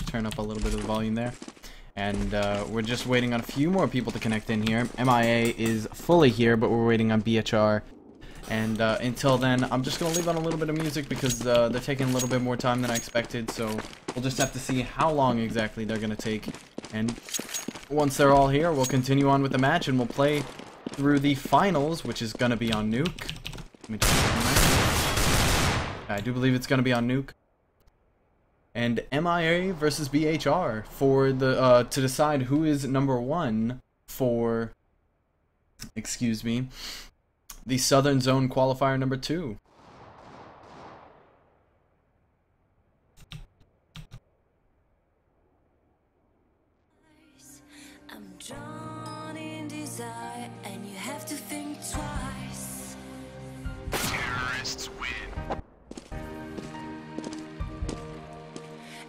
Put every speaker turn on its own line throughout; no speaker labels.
turn up a little bit of the volume there. And we're just waiting on a few more people to connect in here. MIA is fully here, but we're waiting on BHR. And until then, I'm just going to leave on a little bit of music because they're taking a little bit more time than I expected. So we'll just have to see how long exactly they're going to take. And once they're all here, we'll continue on with the match and we'll play through the finals, which is going to be on Nuke. Let me just I do believe it's going to be on Nuke. And MIA versus BHR for the to decide who is #1 for, excuse me, the Southern Zone qualifier #2.
I'm drawn in desire, and you have to think twice.
Terrorists win.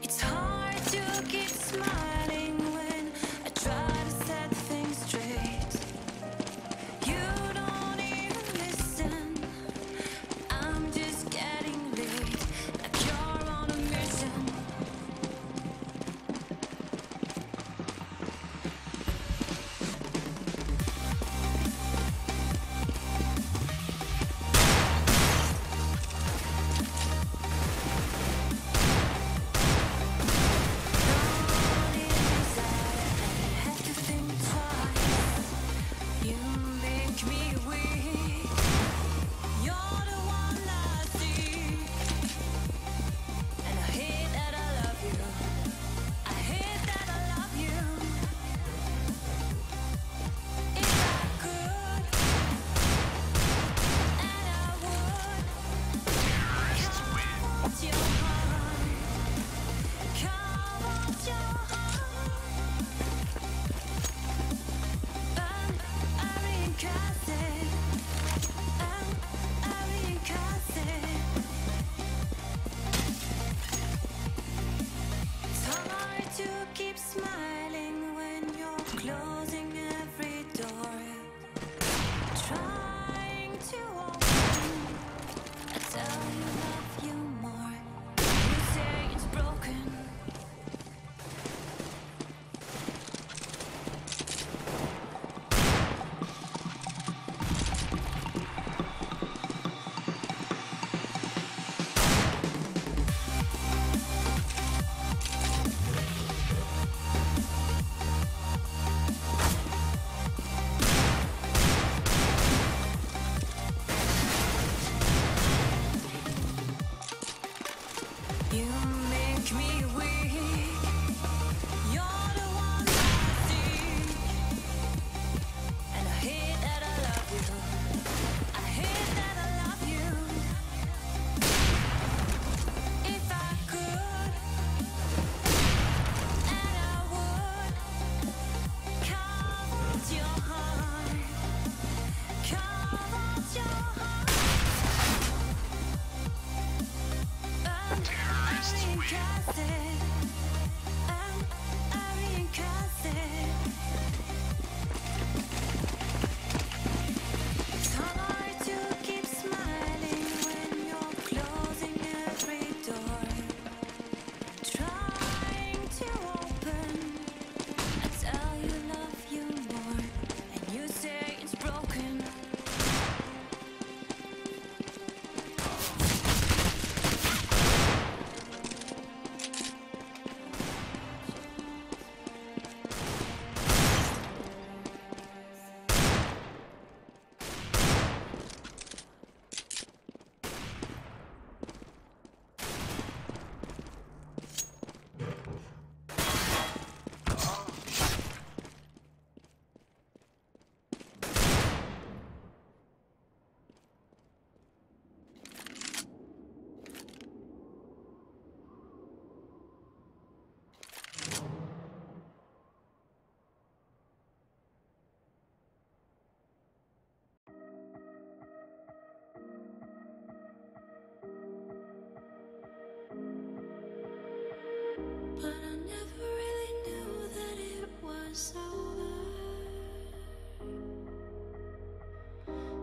It's hard to keep smiling when I try to set things straight. You don't even listen. I'm just getting late, like you're on a mission.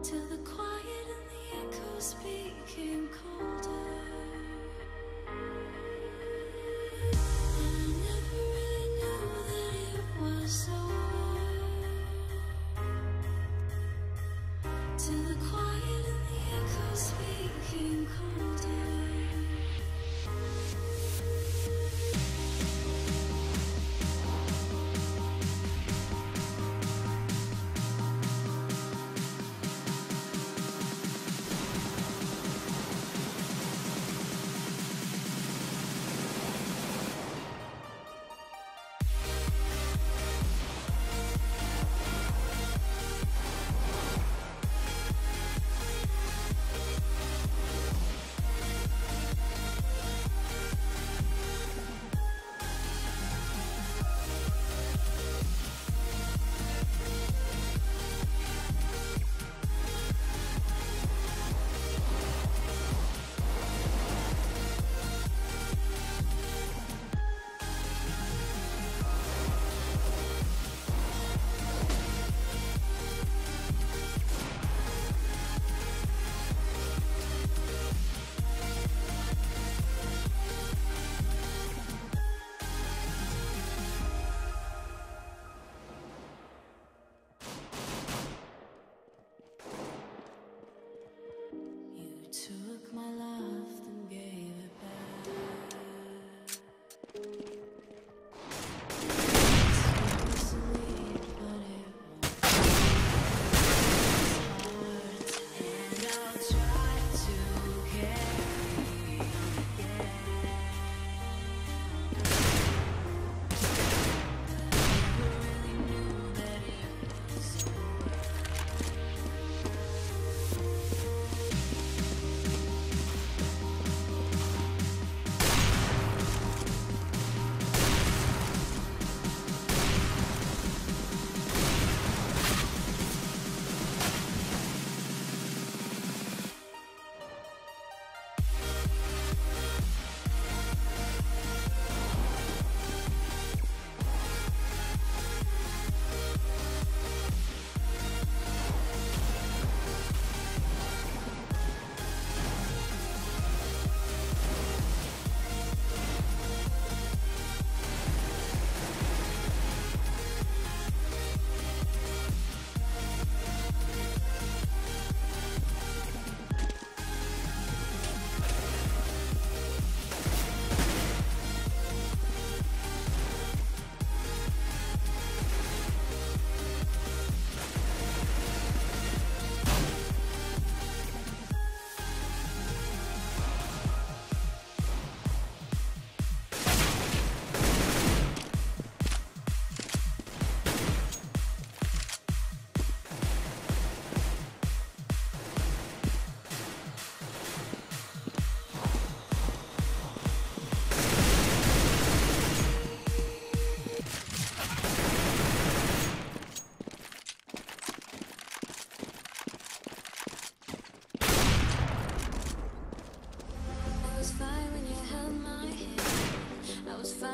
Till the quiet and the echoes became colder. And I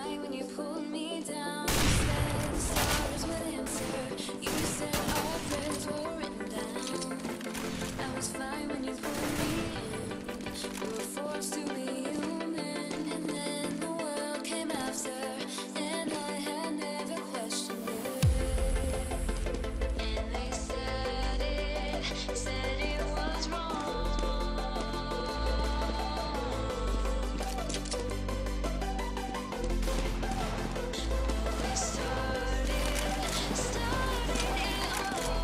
fine when you pulled me down. Said the stars would answer. You said our prayers were written down. I was fine when you pulled me in. We were forced to be human, and then the world came after, and I had never questioned it. And they said it was wrong. We started it all.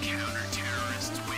Counter-terrorists win.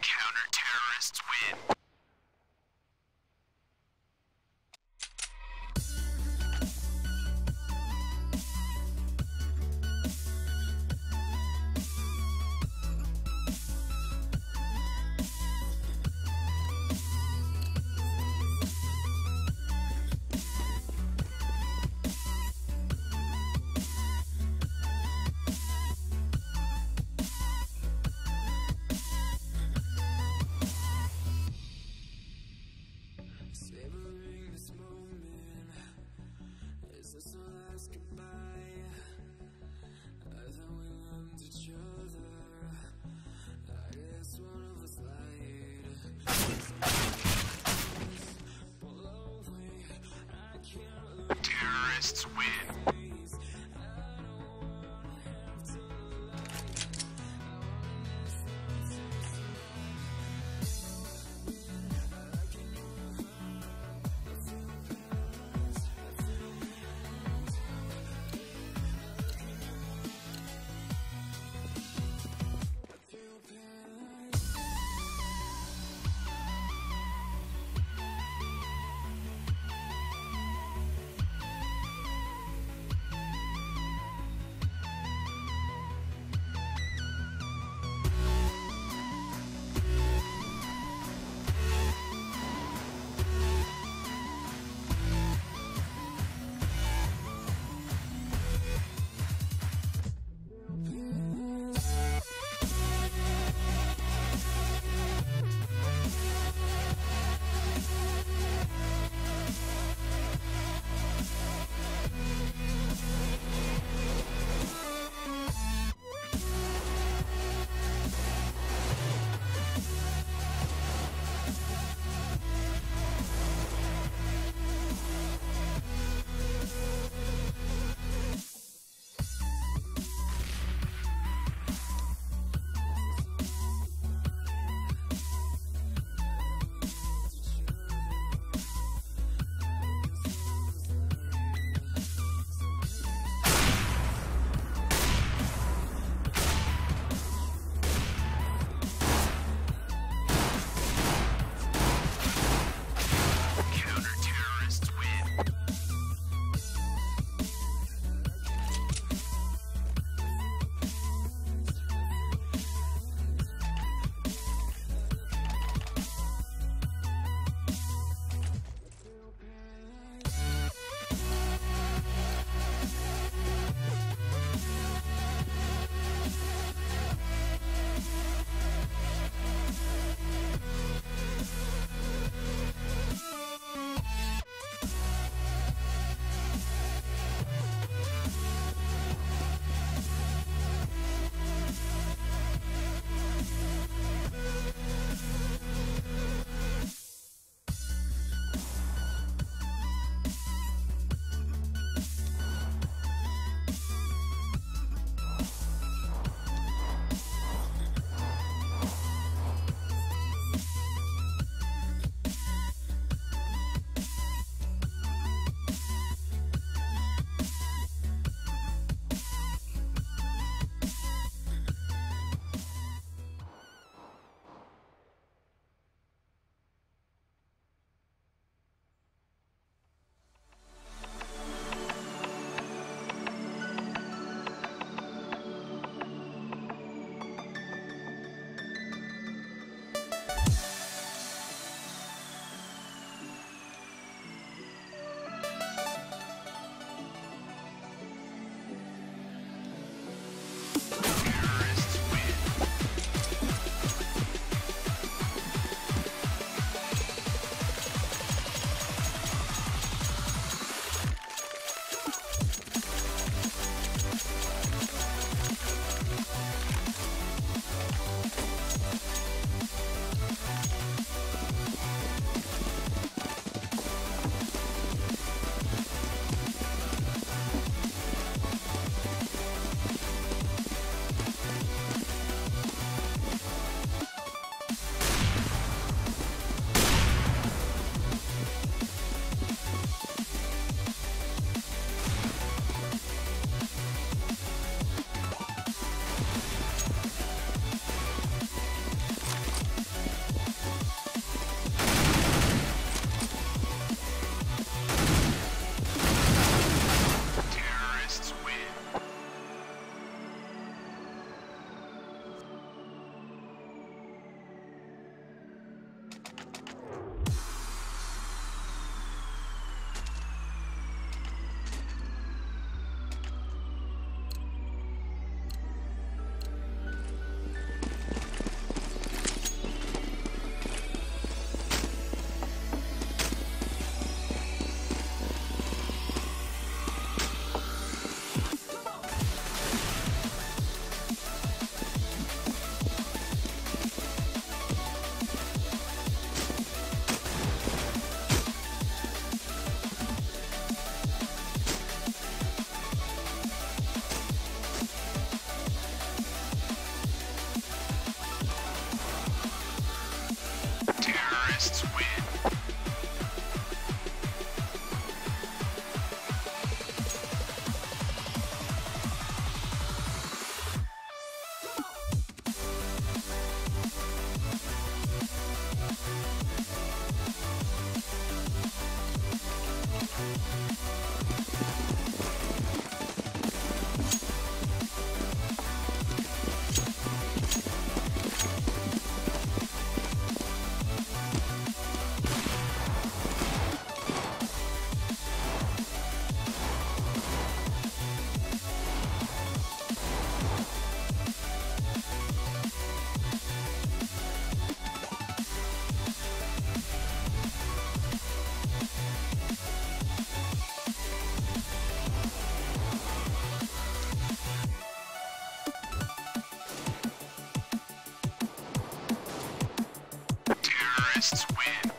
Counter-terrorists win.
Savoring this moment, is this our last goodbye? I thought we loved each other, I guess one of us lied. Below me, I can't look.
Terrorists win. Terrorists win.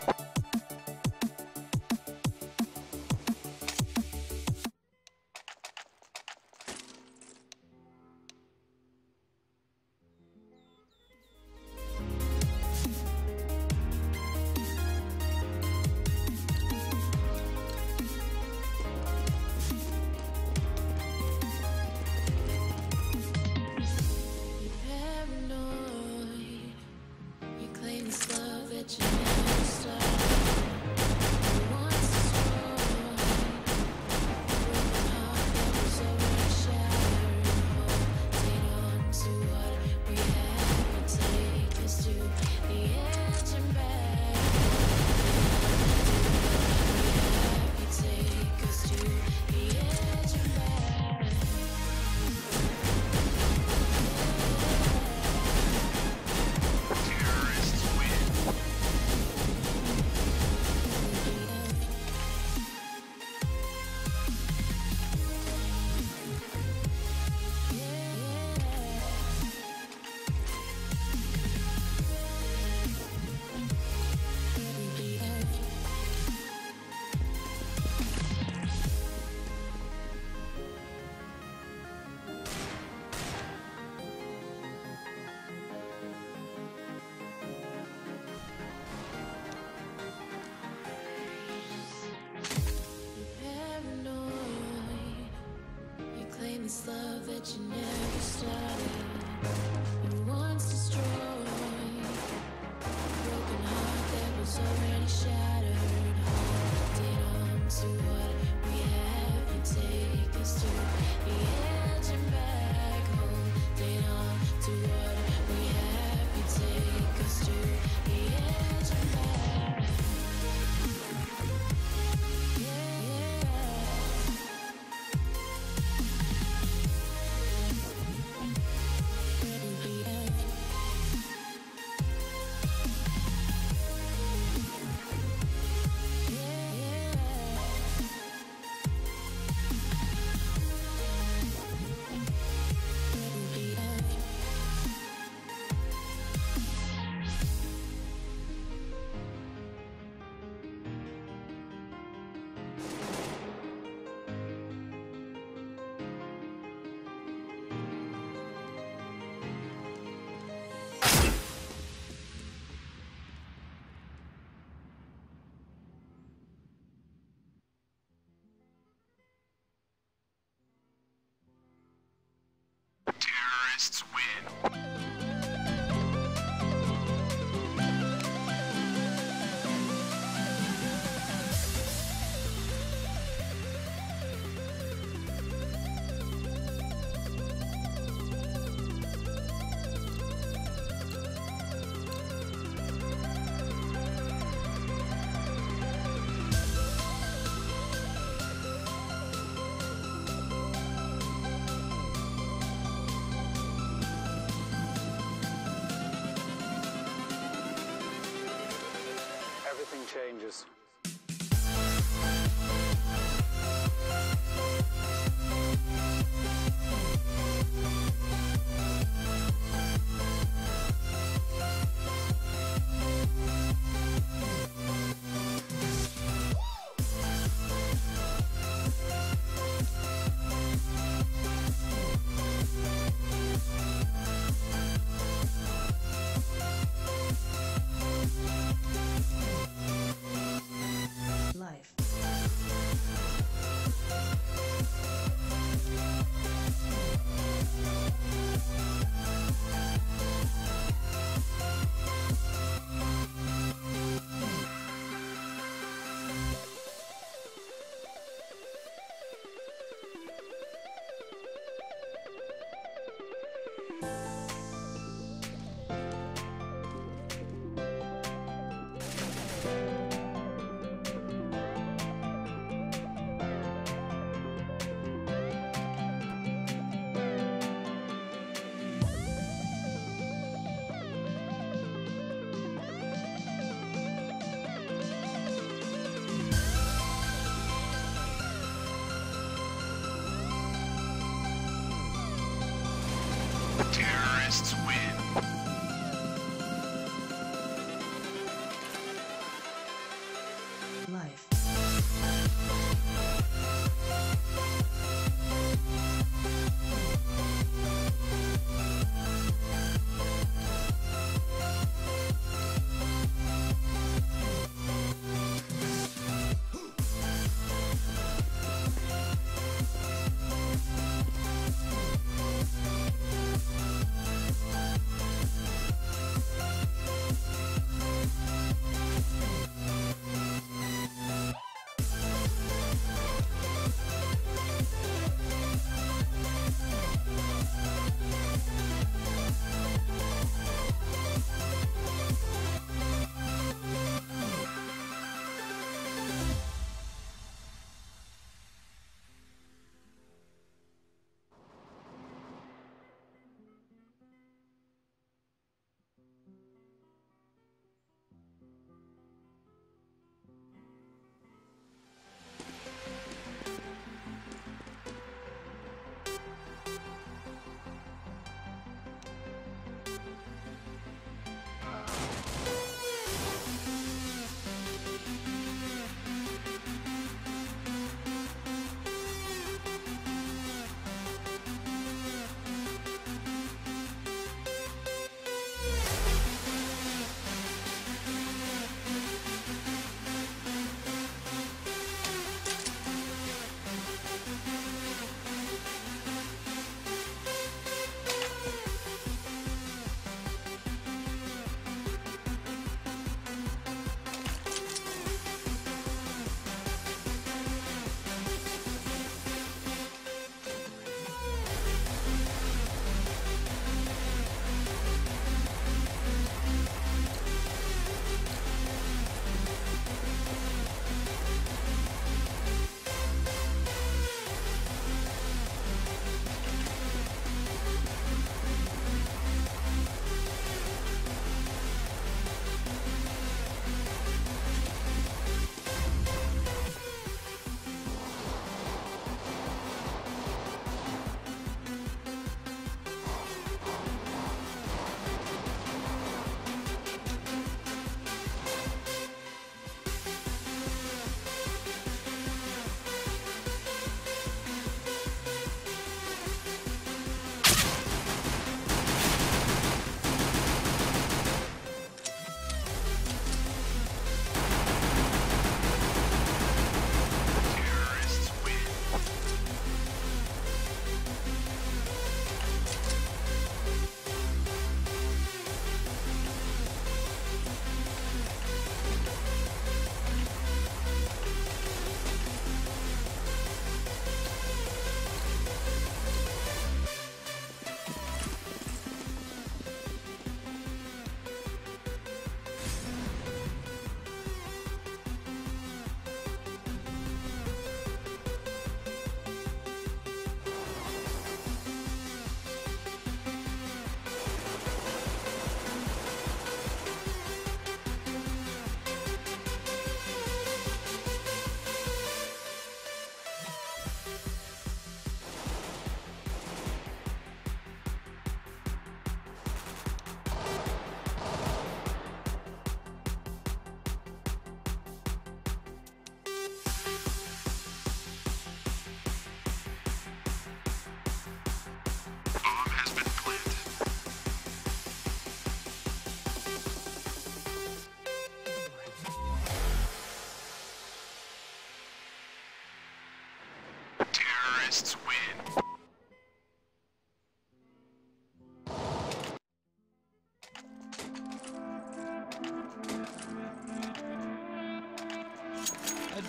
Paranoid, you claim this love that you never started. Once destroyed, broken heart that was already shattered. Holding on to what we had would take us to the edge and back. Take us to the edge and back.
Terrorists win.
Paranoid, you claim this love that you never started. And once destroyed, broken heart that was already shattered. Holding on to what we have and take us to the edge and back. Holding on to what we have and take us to the edge and back.
Terrorists win.
Everything changes.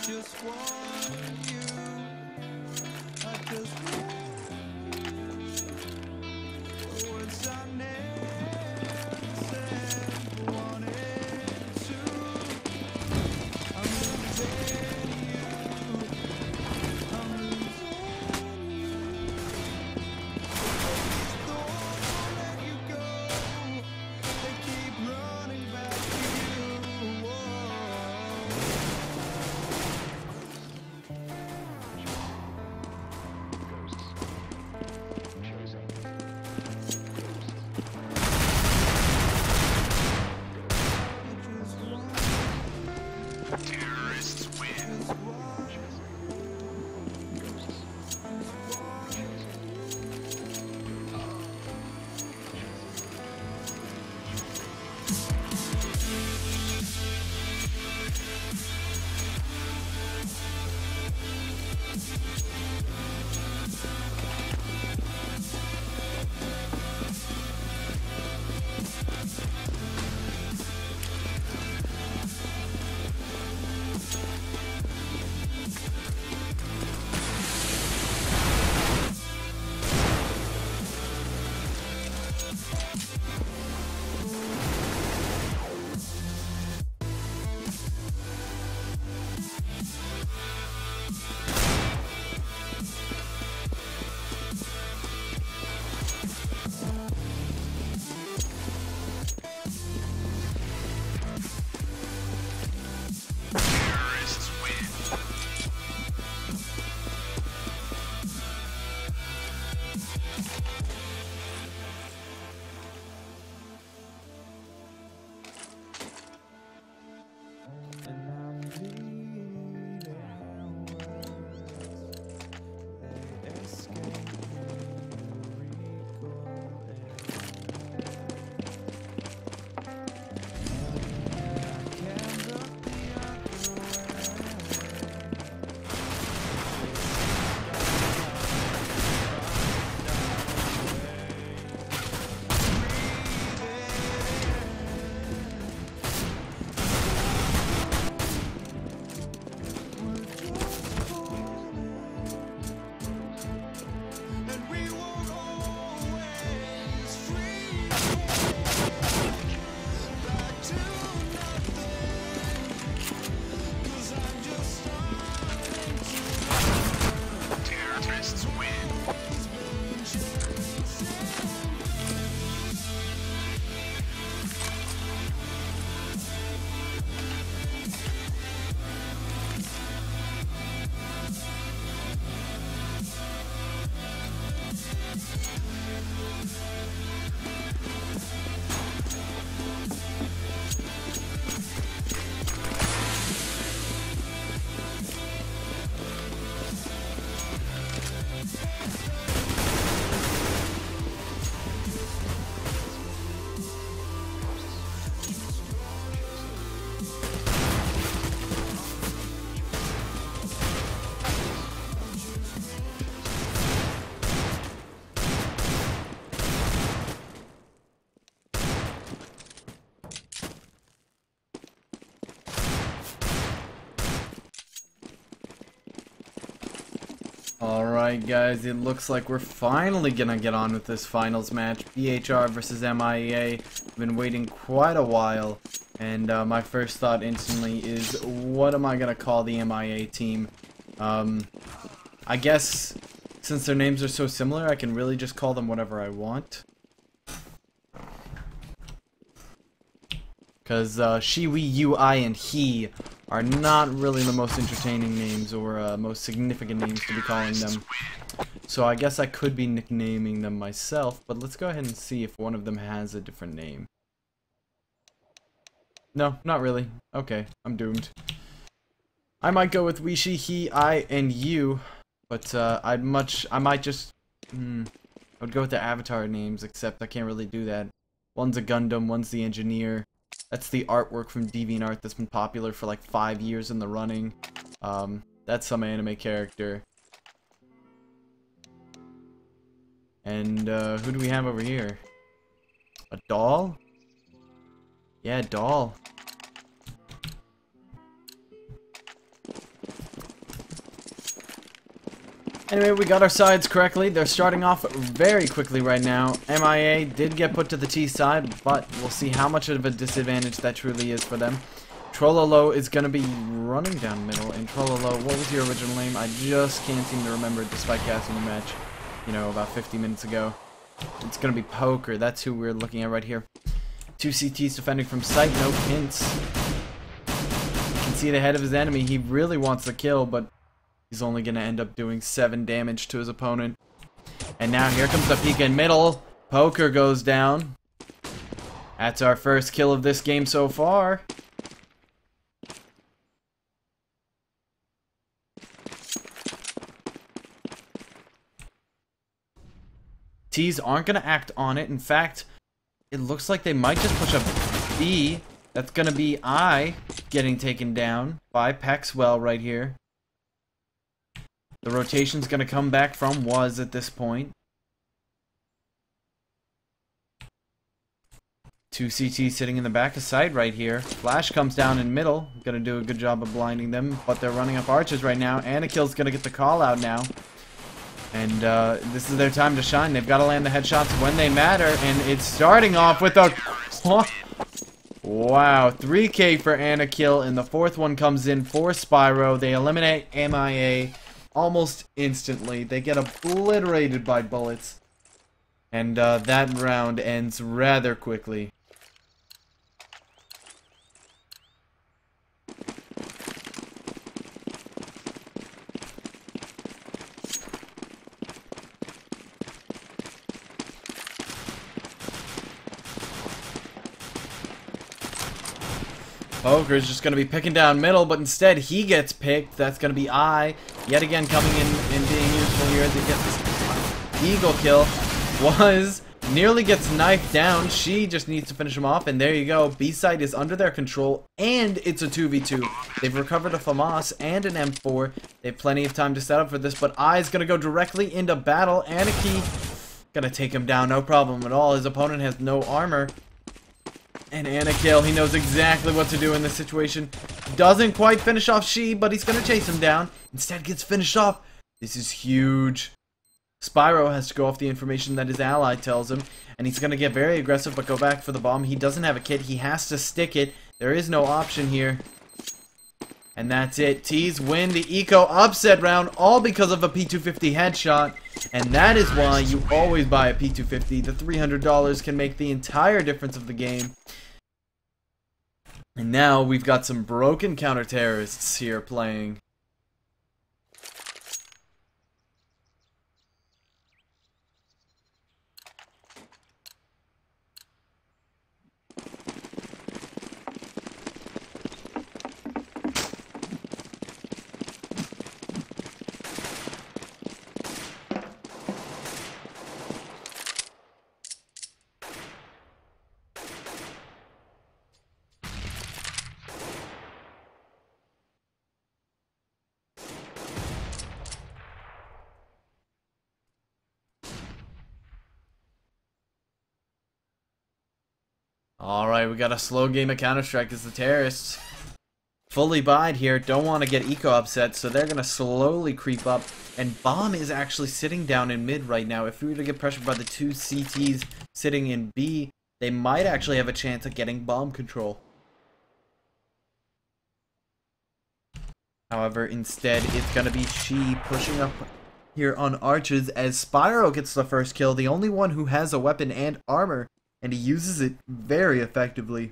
just want you. I just want words I never said, wanted to. I'm losing you. I'm losing you. These thoughts won't let you go. They keep running back to you. Whoa.
Terrorists win. Terrorists win.
And I'm bleeding words. They escape recall. I can't look the other and we won't always free back to nothing. 'Cause I'm just starting to
Terrorists win.
Alright guys, it looks like we're finally gonna get on with this finals match. BHR versus MIA. I've been waiting quite a while, and my first thought instantly is, what am I gonna call the MIA team? I guess, since their names are so similar, I can really just call them whatever I want. Because she, we, you, I, and he are not really the most entertaining names or most significant names to be calling them. So I guess I could be nicknaming them myself, but let's go ahead and see if one of them has a different name. No, not really. Okay, I'm doomed. I might go with we, she, he, I, and you, but I might just, I would go with the avatar names, except I can't really do that. One's a Gundam, one's the engineer. That's the artwork from DeviantArt that's been popular for like 5 years in the running. That's some anime character. And who do we have over here? A doll? Yeah, doll. Anyway, we got our sides correctly. They're starting off very quickly right now. MIA did get put to the T side, but we'll see how much of a disadvantage that truly is for them. Trollolo is going to be running down middle. And Trollolo, what was your original name? I just can't seem to remember it despite casting the match, you know, about 50 minutes ago. It's going to be Poker. That's who we're looking at right here. 2 CTs defending from sight, no hints. You can see the head of his enemy. He really wants the kill, but he's only going to end up doing 7 damage to his opponent. And now here comes the peek in middle. Poker goes down. That's our first kill of this game so far. T's aren't going to act on it. In fact, it looks like they might just push up B. That's going to be I getting taken down by Paxwell right here. The rotation's going to come back from Was at this point. 2 CTs sitting in the back of sight right here. Flash comes down in middle. Going to do a good job of blinding them, but they're running up arches right now. Anakill's going to get the call out now. And this is their time to shine. They've got to land the headshots when they matter. And it's starting off with a... Wow, 3K for Anakill. And the 4th one comes in for Spyro. They eliminate MIA almost instantly. They get obliterated by bullets. And that round ends rather quickly. Poker's just going to be picking down middle, but instead he gets picked. That's going to be I, yet again coming in and being useful here as he gets this eagle kill. Was nearly gets knifed down. She just needs to finish him off, and there you go. B-side is under their control, and it's a 2v2. They've recovered a FAMAS and an M4. They have plenty of time to set up for this, but I's going to go directly into battle. Anarchy going to take him down, no problem at all. His opponent has no armor. And Anakill, he knows exactly what to do in this situation. Doesn't quite finish off She, but he's going to chase him down. Instead gets finished off. This is huge. Spyro has to go off the information that his ally tells him. And he's going to get very aggressive, but go back for the bomb. He doesn't have a kit. He has to stick it. There is no option here. And that's it. T's win the Eco upset round, all because of a P250 headshot. And that is why you always buy a P250. The $300 can make the entire difference of the game. And now we've got some broken counter-terrorists here playing. Alright, we got a slow game of Counter-Strike as the terrorists fully buyed here. Don't want to get Eco upset, so they're going to slowly creep up. And Bomb is actually sitting down in mid right now. If we were to get pressured by the 2 CTs sitting in B, they might actually have a chance at getting bomb control. However, instead, it's going to be She pushing up here on arches as Spyro gets the first kill, the only one who has a weapon and armor. And he uses it very effectively.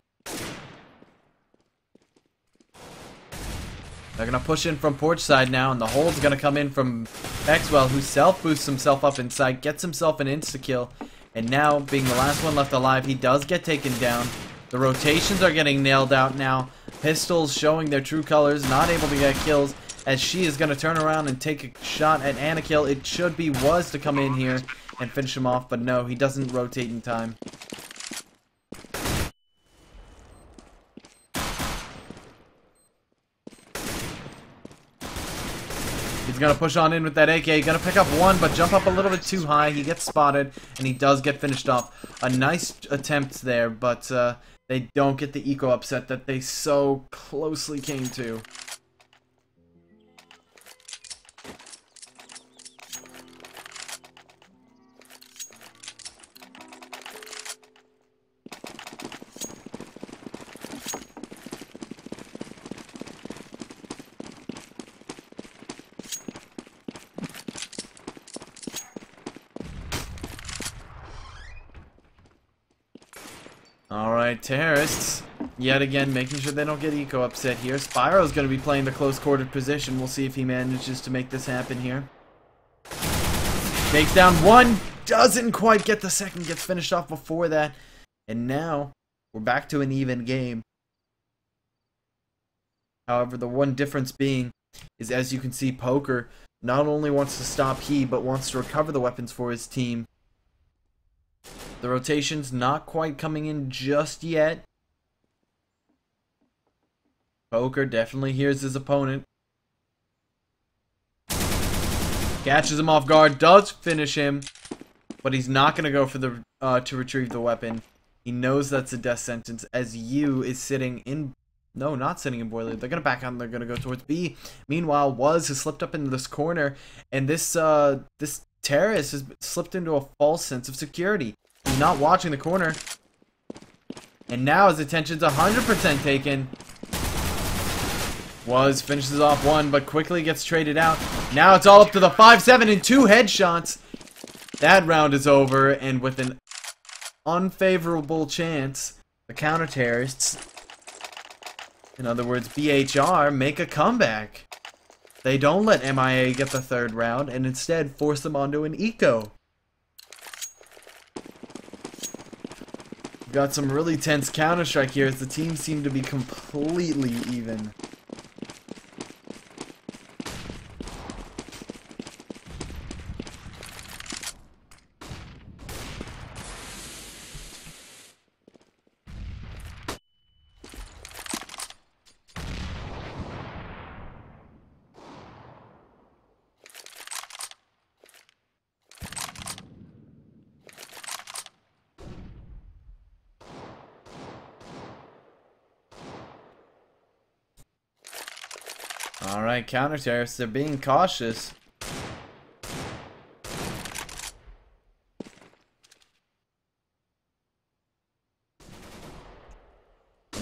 They're going to push in from porch side now, and the hold's going to come in from Maxwell, who self-boosts himself up inside, gets himself an insta-kill. And now, being the last one left alive, he does get taken down. The rotations are getting nailed out now. Pistols showing their true colors, not able to get kills, as She is going to turn around and take a shot at Anakill. It should be Was to come in here and finish him off, but no, he doesn't rotate in time. He's going to push on in with that AK. Going to pick up one, but jump up a little bit too high. He gets spotted, and he does get finished off. A nice attempt there, but they don't get the Eco upset that they so closely came to. Alright, terrorists. Yet again, making sure they don't get Eco upset here. Spyro's going to be playing the close-quartered position. We'll see if he manages to make this happen here. Takes down one. Doesn't quite get the second. Gets finished off before that. And now, we're back to an even game. However, the one difference being is, as you can see, Poker not only wants to stop he, but wants to recover the weapons for his team. The rotation's not quite coming in just yet. Poker definitely hears his opponent. Catches him off guard, does finish him, but he's not going to go for the to retrieve the weapon. He knows that's a death sentence, as U is sitting in... No, not sitting in boiler. They're going to back out and they're going to go towards B. Meanwhile, Was has slipped up into this corner, and this terrorist has slipped into a false sense of security. He's not watching the corner. And now his attention's 100% taken. Was finishes off one, but quickly gets traded out. Now it's all up to the 5-7 and 2 headshots. That round is over, and with an unfavorable chance, the counter-terrorists, in other words, BHR, make a comeback. They don't let MIA get the third round, and instead force them onto an eco. Got some really tense Counter-Strike here, as the teams seem to be completely even. Alright, counter-terrorists, they're being cautious.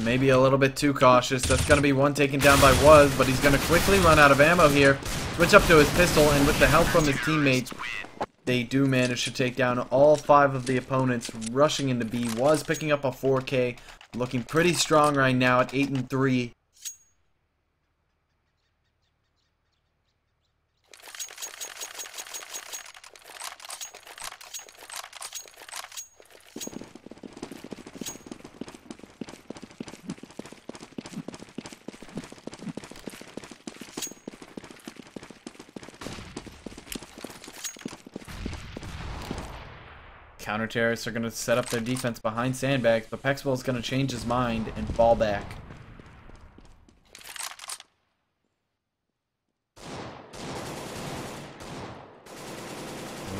Maybe a little bit too cautious. That's going to be one taken down by Was, but he's going to quickly run out of ammo here. Switch up to his pistol, and with the help from his teammates, they do manage to take down all 5 of the opponents, rushing into B. Was picking up a 4K, looking pretty strong right now at 8 and 3. Counter-terrorists are going to set up their defense behind sandbags, but Pexwell is going to change his mind and fall back.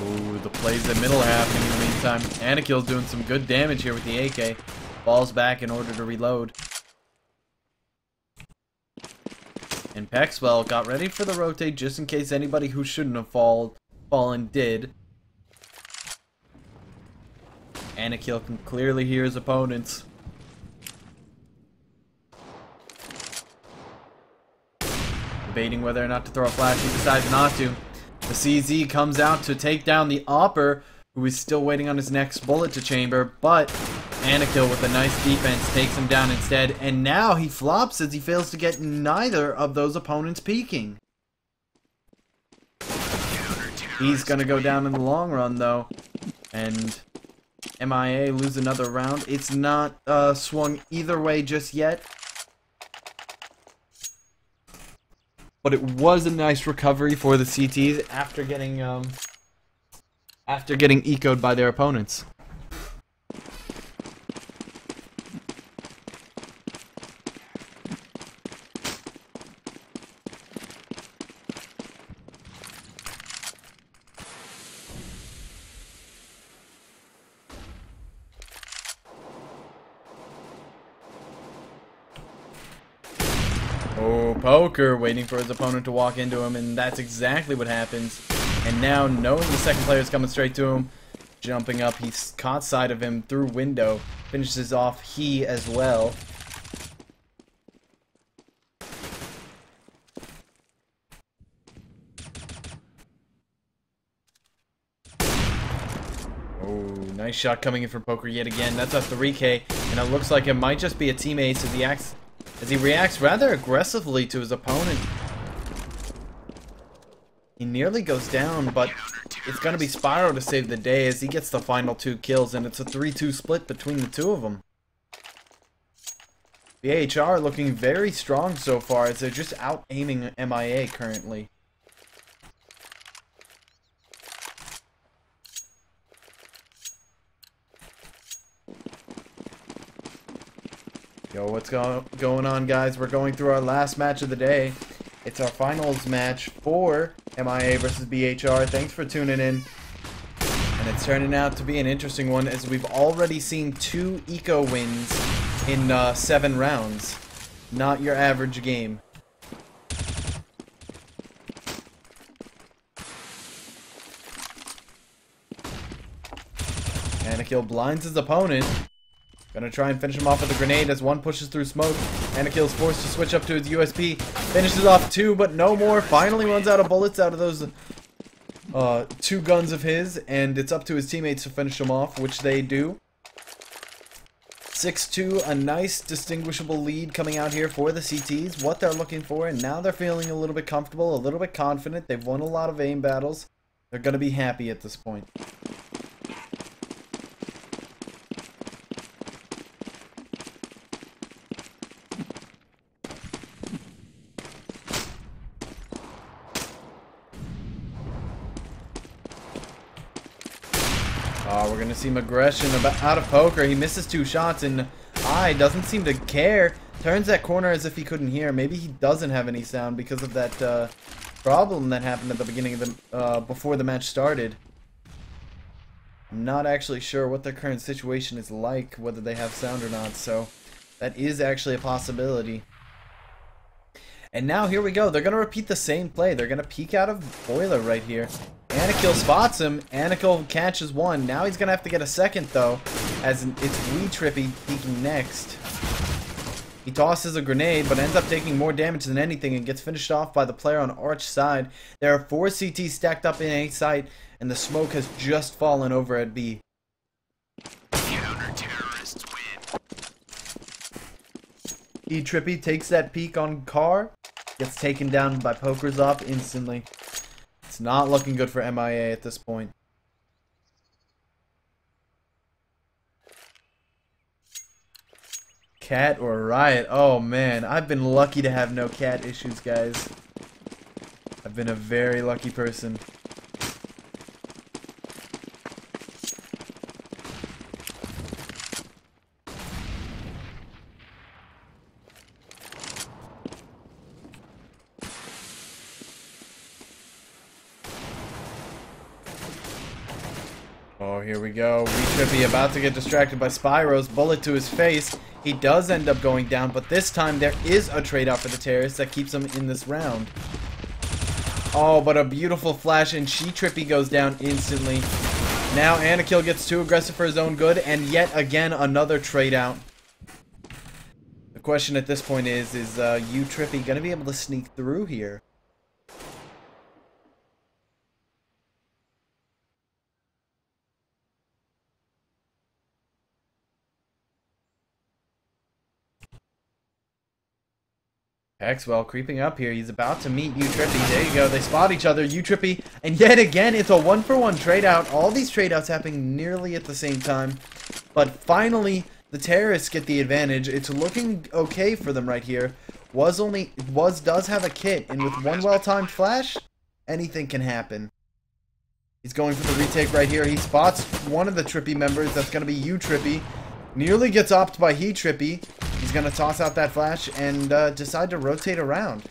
Ooh, the plays in middle happening in the meantime. Anakil's doing some good damage here with the AK. Falls back in order to reload. And Pexwell got ready for the rotate just in case anybody who shouldn't have fallen did. Anakil can clearly hear his opponents. Debating whether or not to throw a flash, he decides not to. The CZ comes out to take down the Opper, who is still waiting on his next bullet to chamber, but Anakil with a nice defense takes him down instead, and now he flops as he fails to get neither of those opponents peeking. He's gonna go down in the long run though, and MIA lose another round. It's not swung either way just yet, but it was a nice recovery for the CTs after getting ecoed by their opponents. Oh, Poker waiting for his opponent to walk into him, and that's exactly what happens. And now, knowing the second player is coming straight to him, jumping up, he's caught sight of him through window, finishes off he as well. Oh, nice shot coming in from Poker yet again. That's a 3K, and it looks like it might just be a team ace as he reacts rather aggressively to his opponent. He nearly goes down, but it's going to be Spyro to save the day as he gets the final 2 kills, and it's a 3-2 split between the two of them. BHR looking very strong so far as they're just out-aiming MIA currently. Yo, what's going on, guys? We're going through our last match of the day. It's our finals match for MIA versus BHR. Thanks for tuning in. And it's turning out to be an interesting one as we've already seen 2 eco wins in 7 rounds. Not your average game. Anakil blinds his opponent. Gonna try and finish him off with a grenade as one pushes through smoke. Anakil's forced to switch up to his USP. Finishes off 2, but no more. Finally runs out of bullets out of those 2 guns of his. And it's up to his teammates to finish him off, which they do. 6-2, a nice distinguishable lead coming out here for the CTs. What they're looking for, and now they're feeling a little bit comfortable, a little bit confident. They've won a lot of aim battles. They're gonna be happy at this point. We're gonna see some aggression out of Poker. He misses 2 shots and doesn't seem to care. Turns that corner as if he couldn't hear. Maybe he doesn't have any sound because of that problem that happened at the beginning of the before the match started. I'm not actually sure what their current situation is like, whether they have sound or not. So that is actually a possibility. And now here we go. They're gonna repeat the same play. They're gonna peek out of Boiler right here. Anakil spots him. Anakil catches 1. Now he's going to have to get a second, though, as it's Wee Trippy peeking next. He tosses a grenade, but ends up taking more damage than anything and gets finished off by the player on Arch side. There are 4 CTs stacked up in A site, and the smoke has just fallen over at B.
Counter-terrorists win.
Wee Trippy takes that peek on Car, gets taken down by Poker's off instantly. It's not looking good for MIA at this point. Cat or Riot? Oh man, I've been lucky to have no cat issues, guys. I've been a very lucky person. Oh, here we go. Wee Trippy about to get distracted by Spyro's bullet to his face. He does end up going down, but this time there is a trade-off for the terrorists that keeps him in this round. Oh, but a beautiful flash, and Trippy goes down instantly. Now Anakil gets too aggressive for his own good, and yet again another trade-out. The question at this point is you Trippy going to be able to sneak through here? Maxwell creeping up here. He's about to meet Trippy. There you go. They spot each other. Trippy. And yet again, it's a 1-for-1 trade out. All these trade outs happening nearly at the same time. But finally, the terrorists get the advantage. It's looking okay for them right here. Does have a kit. And with one well-timed flash, anything can happen. He's going for the retake right here. He spots one of the Trippy members. That's going to be Trippy. Nearly gets opped by Trippy. He's going to toss out that flash and decide to rotate around.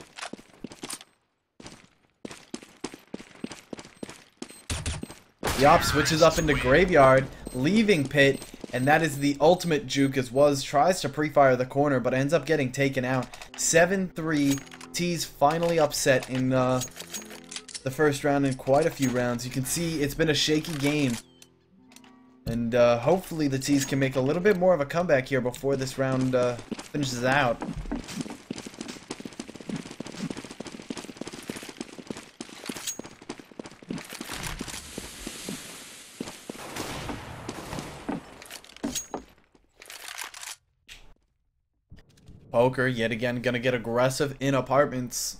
The op switches up into Graveyard, leaving Pit, and that is the ultimate juke as Was tries to pre-fire the corner but ends up getting taken out. 7-3, T's finally upset in the first round in quite a few rounds. You can see it's been a shaky game. And hopefully the T's can make a little bit more of a comeback here before this round finishes out. Poker, yet again, gonna get aggressive in apartments.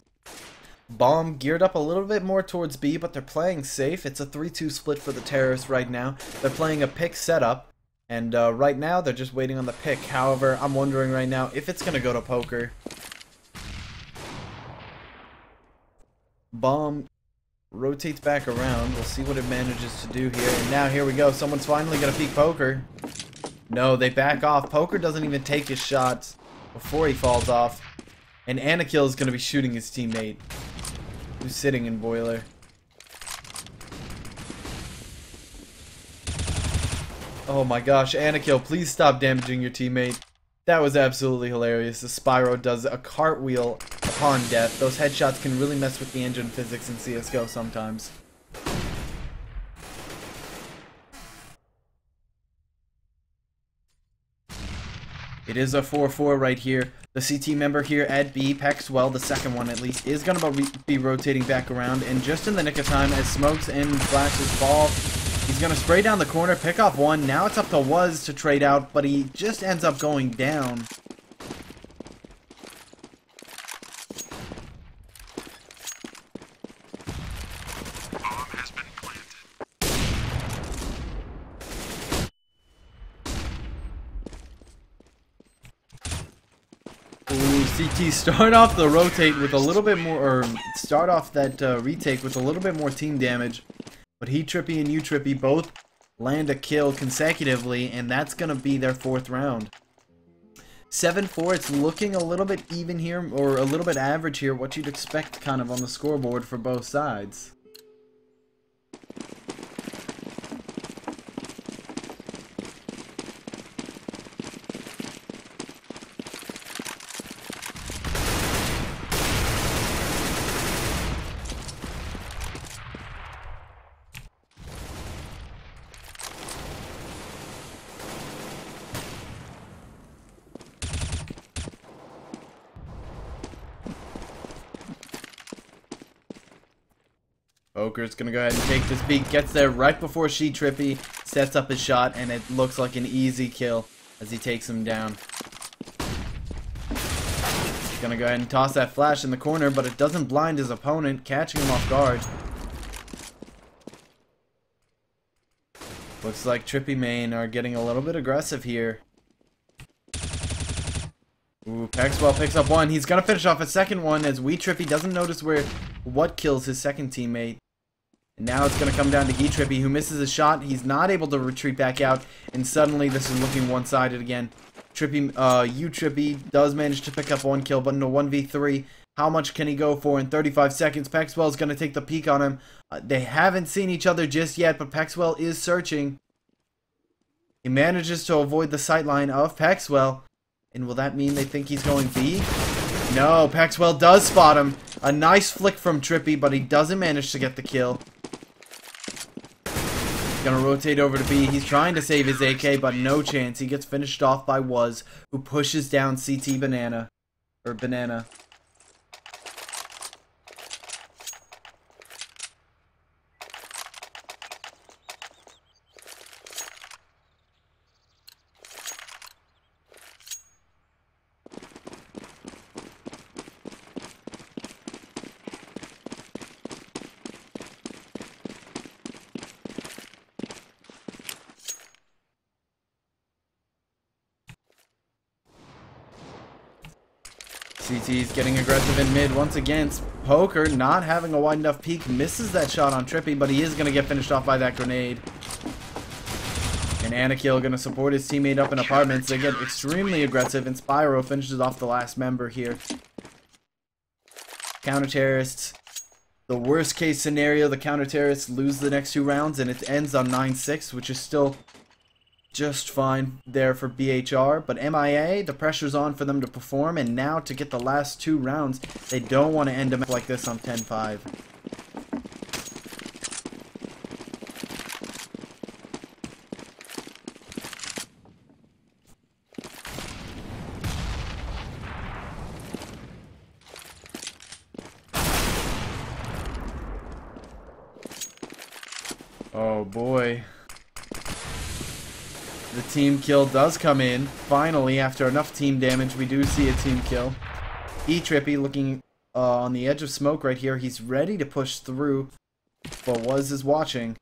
Bomb geared up a little bit more towards B, but they're playing safe. It's a 3-2 split for the terrorists right now. They're playing a pick setup, and right now they're just waiting on the pick. However, I'm wondering right now if it's gonna go to Poker. Bomb rotates back around. We'll see what it manages to do here. And now here we go. Someone's finally gonna peek Poker. No, they back off. Poker doesn't even take his shots before he falls off. And Anakill is gonna be shooting his teammate, who's sitting in Boiler. Oh my gosh, Anakill, please stop damaging your teammate. That was absolutely hilarious. The Spyro does a cartwheel upon death. Those headshots can really mess with the engine physics in CSGO sometimes. It is a 4-4 right here. The CT member here at B, Pexwell, the second one at least, is going to be rotating back around. And just in the nick of time, as smokes and flashes fall, he's going to spray down the corner, pick off one. Now it's up to Wuz to trade out, but he just ends up going down.
Bomb has been planted.
Ooh, CT start off the rotate with a little bit more, or start off that retake with a little bit more team damage. But He Trippy and You Trippy both land a kill consecutively, and that's going to be their 4th round. 7-4, it's looking a little bit even here, or a little bit average here, what you'd expect kind of on the scoreboard for both sides. Poker's gonna go ahead and take this beat, gets there right before She Trippy sets up his shot, and it looks like an easy kill as he takes him down. He's gonna go ahead and toss that flash in the corner, but it doesn't blind his opponent, catching him off guard. Looks like Trippy main are getting a little bit aggressive here. Ooh, Pexwell picks up one. He's gonna finish off a second one as Wee Trippy doesn't notice what kills his second teammate. And now it's gonna come down to He Trippy, who misses a shot. He's not able to retreat back out, and suddenly this is looking one-sided again. You Trippy does manage to pick up one kill, but in a 1v3, how much can he go for in 35 seconds? Pexwell's gonna take the peek on him. They haven't seen each other just yet, but Pexwell is searching. He manages to avoid the sightline of Pexwell. And will that mean they think he's going B? No, Pexwell does spot him. A nice flick from Trippy, but he doesn't manage to get the kill. He's gonna rotate over to B. He's trying to save his AK, but no chance. He gets finished off by Wuz, who pushes down CT Banana. Or Banana. CT's getting aggressive in mid once again. Poker not having a wide enough peek, misses that shot on Trippy, but he is going to get finished off by that grenade. And Anakill going to support his teammate up in apartments. They get extremely aggressive, and Spyro finishes off the last member here. Counter-terrorists. The worst case scenario, the counter-terrorists lose the next 2 rounds, and it ends on 9-6, which is still just fine there for BHR, but MIA, the pressure's on for them to perform, and now to get the last 2 rounds, they don't want to end them like this on 10-5. Oh boy. The team kill does come in. Finally, after enough team damage, we do see a team kill. E-Trippy looking on the edge of smoke right here. He's ready to push through, but is watching.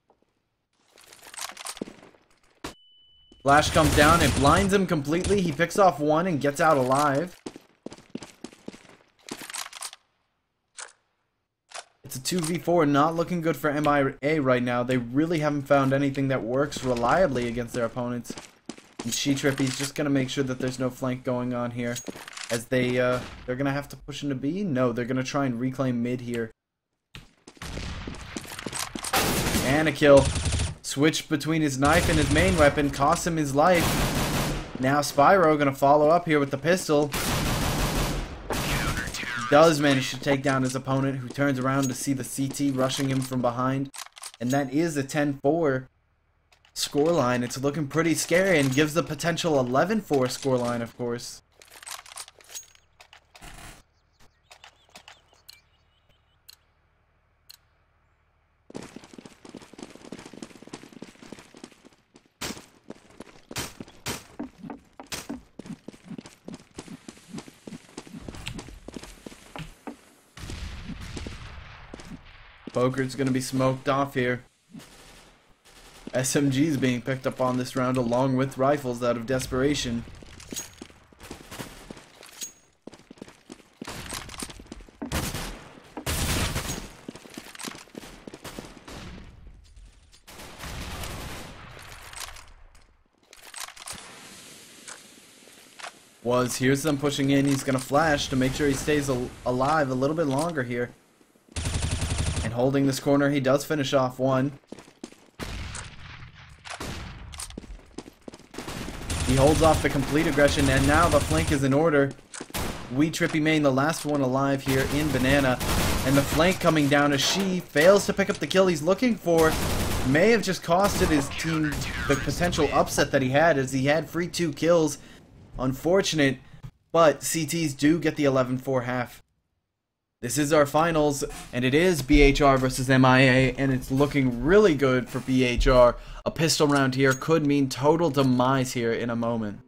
Flash comes down, it blinds him completely. He picks off one and gets out alive. It's a 2v4, not looking good for MIA right now. They really haven't found anything that works reliably against their opponents. And She-Trippy's just going to make sure that there's no flank going on here. As they're going to have to push into B? No, they're going to try and reclaim mid here. And a kill. Switch between his knife and his main weapon, costs him his life. Now Spyro going to follow up here with the pistol. Does manage to take down his opponent, who turns around to see the CT rushing him from behind. And that is a 10-4 scoreline. It's looking pretty scary and gives the potential 11-4 scoreline, of course. Poker's gonna be smoked off here. SMG's being picked up on this round along with rifles out of desperation. Here's them pushing in. He's gonna flash to make sure he stays alive a little bit longer here. And holding this corner, he does finish off one. He holds off the complete aggression, and now the flank is in order. Trippy main, the last one alive here in Banana. And the flank coming down as She fails to pick up the kill he's looking for. May have just costed his team the potential upset that he had, as he had free 2 kills. Unfortunate, but CTs do get the 11-4 half. This is our finals, and it is BHR versus MIA, and it's looking really good for BHR. A pistol round here could mean total demise here in a moment.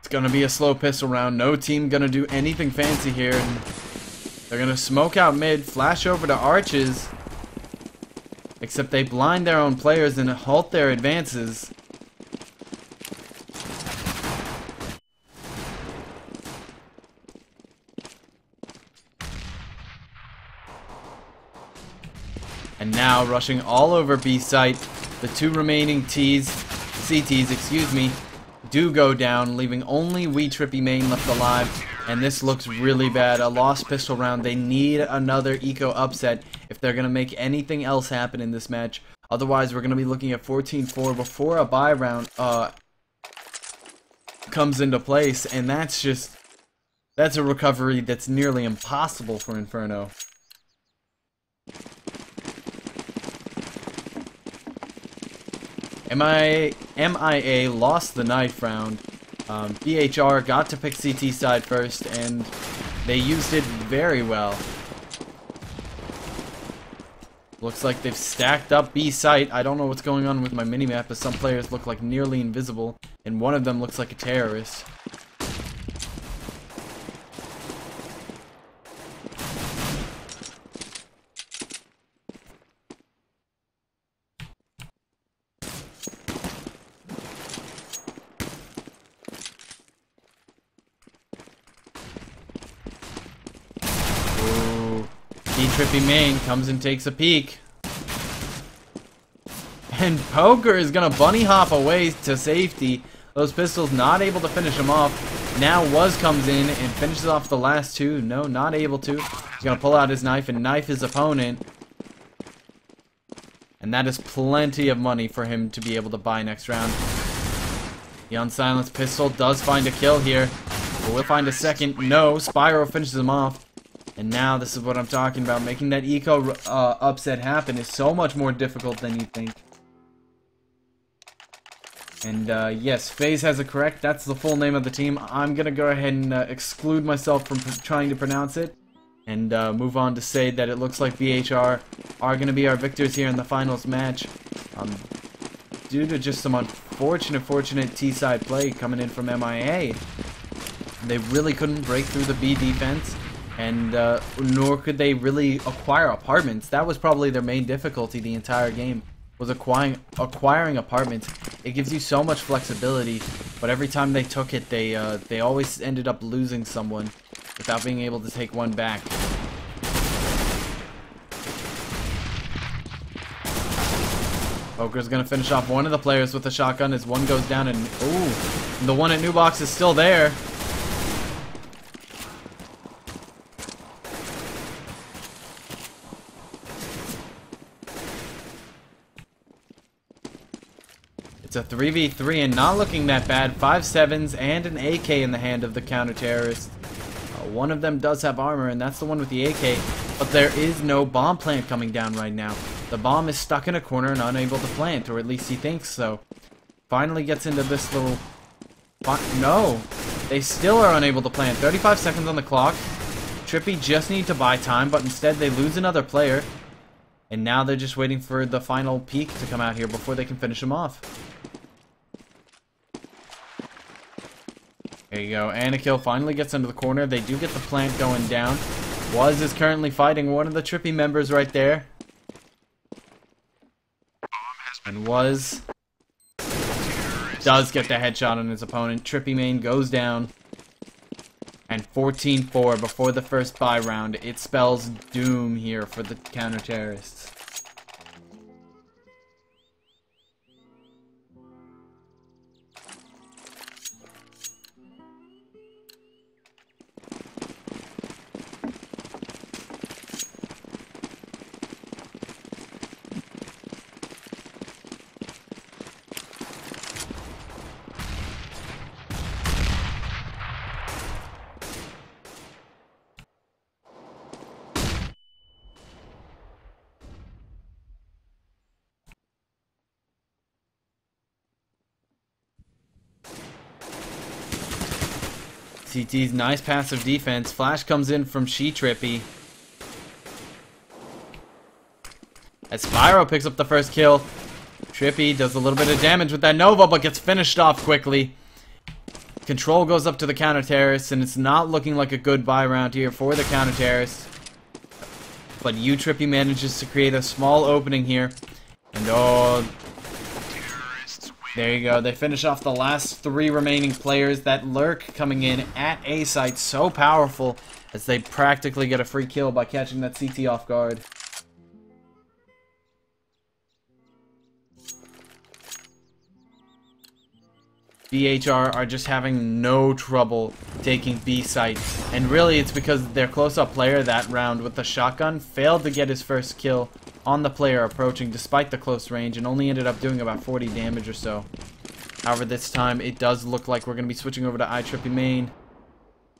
Gonna be a slow pistol round. No team gonna do anything fancy here. And they're gonna smoke out mid, flash over to arches. Except they blind their own players and halt their advances. And now rushing all over B site. The 2 remaining CTs, excuse me, do go down, leaving only Trippy main left alive, and this looks really bad. A lost pistol round. They need another eco upset if they're going to make anything else happen in this match. Otherwise, we're going to be looking at 14-4 before a bye round comes into place, and that's a recovery that's nearly impossible for Inferno. MIA lost the knife round. BHR got to pick CT side first, and they used it very well. Looks like they've stacked up B site. I don't know what's going on with my minimap, as some players look like nearly invisible, and one of them looks like a terrorist. Trippy main comes and takes a peek. And Poker is gonna bunny hop away to safety. Those pistols not able to finish him off. Now comes in and finishes off the last 2. No, not able to. He's gonna pull out his knife and knife his opponent. And that is plenty of money for him to be able to buy next round. The unsilenced pistol does find a kill here. But we'll find a second. No, Spyro finishes him off. And now this is what I'm talking about. Making that eco upset happen is so much more difficult than you think. And yes, FaZe has it correct. That's the full name of the team. I'm going to go ahead and exclude myself from trying to pronounce it. And move on to say that it looks like BHR are going to be our victors here in the finals match. Due to just some unfortunate T-side play coming in from MIA. They really couldn't break through the B defense. And nor could they really acquire apartments. That was probably their main difficulty the entire game, was acquiring apartments. It gives you so much flexibility, but every time they took it, they always ended up losing someone without being able to take one back. Poker's gonna finish off one of the players with a shotgun as one goes down, and ooh, the one at New Box is still there. It's a 3v3 and not looking that bad. 5.7s and an AK in the hand of the counter-terrorist. One of them does have armor, and that's the one with the AK. But there is no bomb plant coming down right now. The bomb is stuck in a corner and unable to plant, or at least he thinks so. Finally gets into this little... No! They still are unable to plant. 35 seconds on the clock. Trippy just need to buy time, but instead they lose another player. And now they're just waiting for the final peak to come out here before they can finish him off. There you go. Anakill finally gets into the corner. They do get the plant going down. Wuz is currently fighting one of the Trippy members right there. And Wuz does get the headshot on his opponent. Trippy main goes down. And 14-4 before the first buy round. It spells doom here for the counter-terrorists. CT's nice passive defense. Flash comes in from Trippy. As Spyro picks up the first kill. Trippy does a little bit of damage with that Nova, but gets finished off quickly. Control goes up to the counter-terrorists, and it's not looking like a good buy round here for the counter-terrorists. But Trippy manages to create a small opening here. And oh... there you go. They finish off the last 3 remaining players. That lurk coming in at A site so powerful as they practically get a free kill by catching that CT off guard. BHR are just having no trouble taking B site. And really it's because their close-up player that round with the shotgun failed to get his first kill on the player approaching despite the close range and only ended up doing about 40 damage or so. However, this time it does look like we're going to be switching over to Trippy main.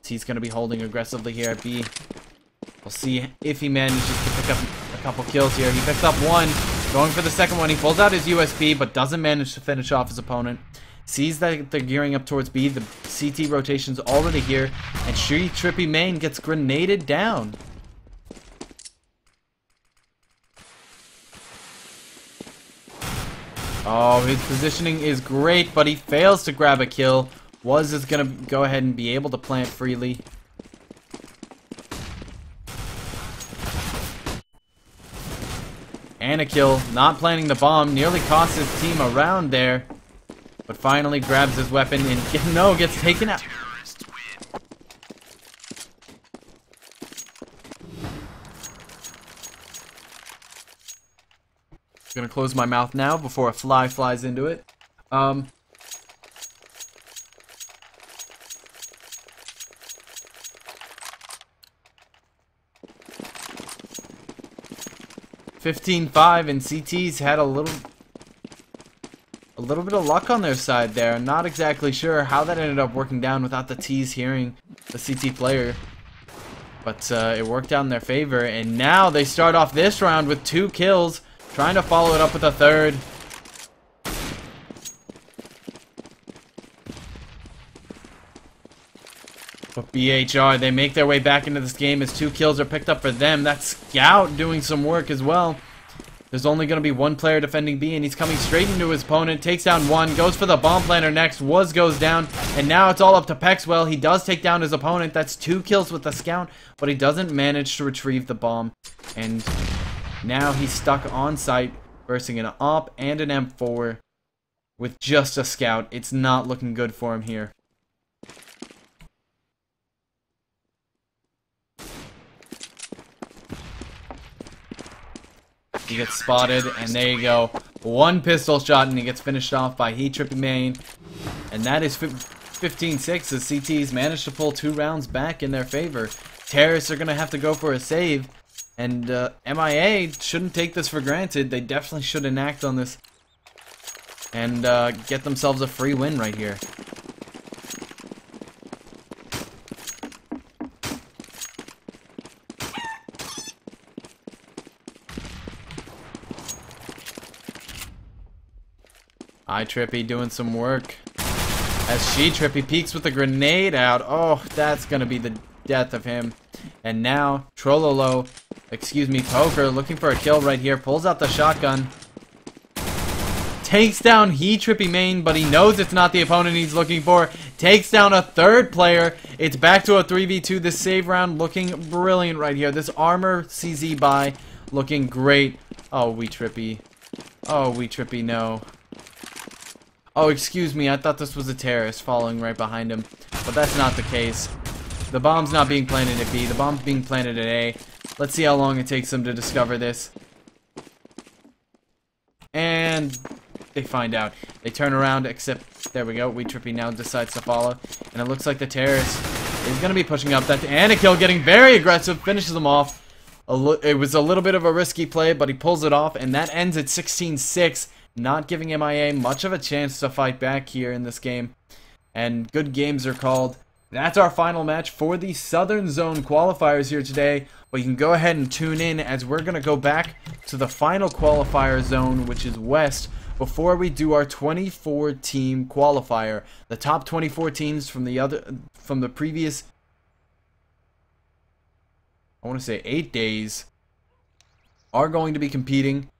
He's going to be holding aggressively here at B. We'll see if he manages to pick up a couple kills here. He picks up one, going for the second one. He pulls out his USP but doesn't manage to finish off his opponent. Sees that they're gearing up towards B. The CT rotation's already here, and Trippy main gets grenaded down. Oh, his positioning is great, but he fails to grab a kill. Wuz is gonna go ahead and be able to plant freely. Anakill not planting the bomb nearly costs his team a round there. But finally grabs his weapon and gets taken out. Gonna close my mouth now before a fly flies into it. 15-5, and CT's had a little bit of luck on their side there. Not exactly sure how that ended up working down without the T's hearing the CT player. But it worked out in their favor, and now they start off this round with 2 kills, trying to follow it up with a 3rd. But BHR, they make their way back into this game as 2 kills are picked up for them. That's Scout doing some work as well. There's only going to be 1 player defending B, and he's coming straight into his opponent. Takes down 1, goes for the bomb planter next. Goes down, and now it's all up to Pexwell. He does take down his opponent. That's 2 kills with the Scout, but he doesn't manage to retrieve the bomb. And now he's stuck on site, versing an AWP and an M4 with just a Scout. It's not looking good for him here. He gets spotted, and there you go. 1 pistol shot, and he gets finished off by Heat Trippy Main. And that is 15-6 as CT's managed to pull 2 rounds back in their favor. Terrorists are going to have to go for a save. And MIA shouldn't take this for granted. They definitely should enact on this and get themselves a free win right here. Trippy doing some work as Trippy peeks with a grenade out. Oh, that's gonna be the death of him. And now Poker looking for a kill right here, pulls out the shotgun, takes down Trippy Main, but he knows it's not the opponent he's looking for. Takes down a 3rd player. It's back to a 3v2. This save round looking brilliant right here. This armor CZ buy looking great. Oh, Trippy. Oh, Trippy, no. Oh, excuse me, I thought this was a terrorist following right behind him. But that's not the case. The bomb's not being planted at B, the bomb's being planted at A. Let's see how long it takes them to discover this. And they find out. They turn around, except, there we go, Trippy now decides to follow. And it looks like the terrorist is going to be pushing up. That and a kill, getting very aggressive, finishes them off. It was a little bit of a risky play, but he pulls it off, and that ends at 16-6. Not giving MIA much of a chance to fight back here in this game. And good games are called. That's our final match for the Southern Zone qualifiers here today. But you can go ahead and tune in as we're going to go back to the final qualifier zone, which is West, before we do our 24-team qualifier. The top 24 teams from the previous, I want to say 8 days, are going to be competing